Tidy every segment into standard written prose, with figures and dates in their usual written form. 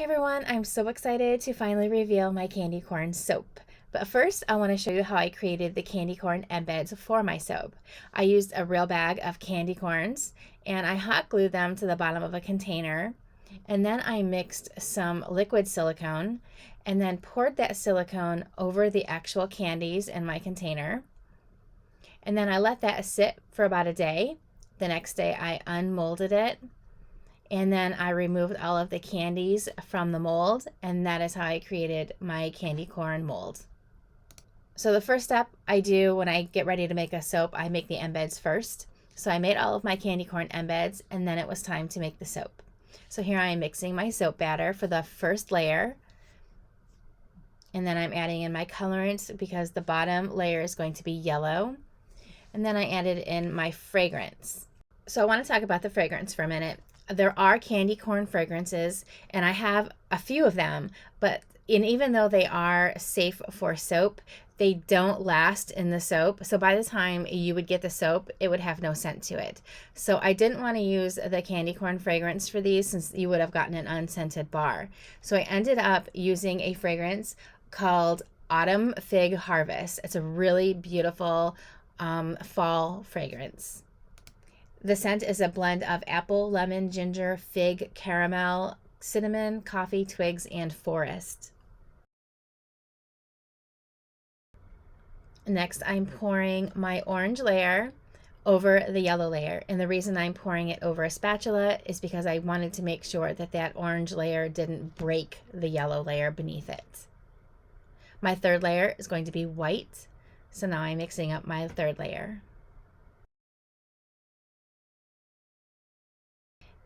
Hey everyone, I'm so excited to finally reveal my candy corn soap. But first, I want to show you how I created the candy corn embeds for my soap. I used a real bag of candy corns and I hot glued them to the bottom of a container. And then I mixed some liquid silicone and then poured that silicone over the actual candies in my container. And then I let that sit for about a day. The next day I unmolded it. And then I removed all of the candies from the mold, and that is how I created my candy corn mold. So the first step I do when I get ready to make a soap, I make the embeds first. So I made all of my candy corn embeds, and then it was time to make the soap. So here I am mixing my soap batter for the first layer. And then I'm adding in my colorant because the bottom layer is going to be yellow. And then I added in my fragrance. So I want to talk about the fragrance for a minute. There are candy corn fragrances, and I have a few of them, but even though they are safe for soap, they don't last in the soap. So by the time you would get the soap, it would have no scent to it. So I didn't want to use the candy corn fragrance for these since you would have gotten an unscented bar. So I ended up using a fragrance called Autumn Fig Harvest. It's a really beautiful fall fragrance. The scent is a blend of apple, lemon, ginger, fig, caramel, cinnamon, coffee, twigs, and forest. Next, I'm pouring my orange layer over the yellow layer. And the reason I'm pouring it over a spatula is because I wanted to make sure that that orange layer didn't break the yellow layer beneath it. My third layer is going to be white. So now I'm mixing up my third layer.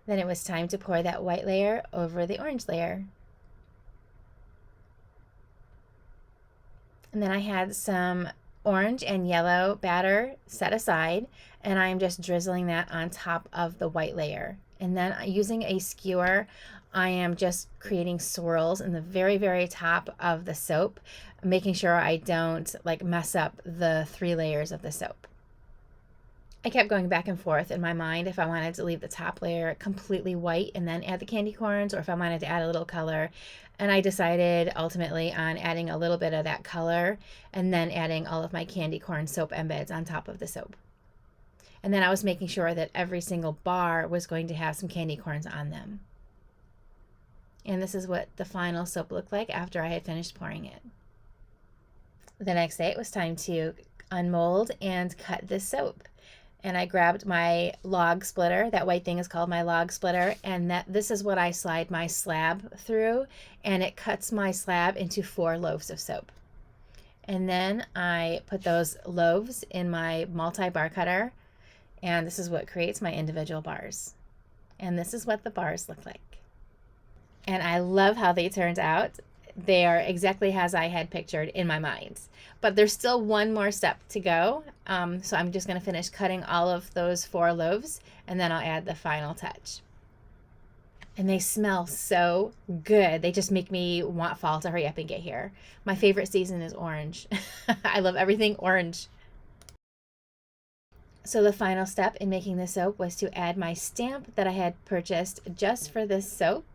Then it was time to pour that white layer over the orange layer. And then I had some orange and yellow batter set aside, and I'm just drizzling that on top of the white layer. And then using a skewer, I am just creating swirls in the very, very top of the soap, making sure I don't mess up the 3 layers of the soap. I kept going back and forth in my mind if I wanted to leave the top layer completely white and then add the candy corns, or if I wanted to add a little color. And I decided ultimately on adding a little bit of that color and then adding all of my candy corn soap embeds on top of the soap. And then I was making sure that every single bar was going to have some candy corns on them. And this is what the final soap looked like after I had finished pouring it. The next day it was time to unmold and cut this soap. And I grabbed my log splitter. That white thing is called my log splitter, and this is what I slide my slab through, and it cuts my slab into 4 loaves of soap. And then I put those loaves in my multi-bar cutter, and this is what creates my individual bars. And this is what the bars look like. And I love how they turned out. They are exactly as I had pictured in my mind. But there's still one more step to go. So I'm just going to finish cutting all of those 4 loaves, and then I'll add the final touch. And they smell so good. They just make me want fall to hurry up and get here. My favorite season is orange. I love everything orange. So the final step in making the soap was to add my stamp that I had purchased just for this soap.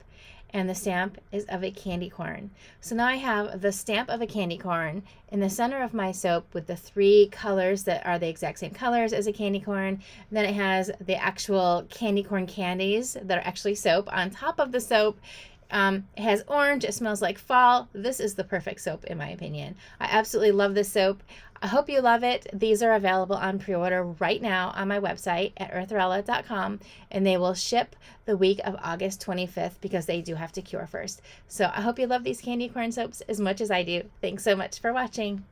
And the stamp is of a candy corn. So now I have the stamp of a candy corn in the center of my soap with the 3 colors that are the exact same colors as a candy corn. And then it has the actual candy corn candies that are actually soap on top of the soap. It has orange. It smells like fall. This is the perfect soap in my opinion. I absolutely love this soap. I hope you love it. These are available on pre-order right now on my website at earthrella.com, and they will ship the week of August 25th because they do have to cure first. So I hope you love these candy corn soaps as much as I do. Thanks so much for watching.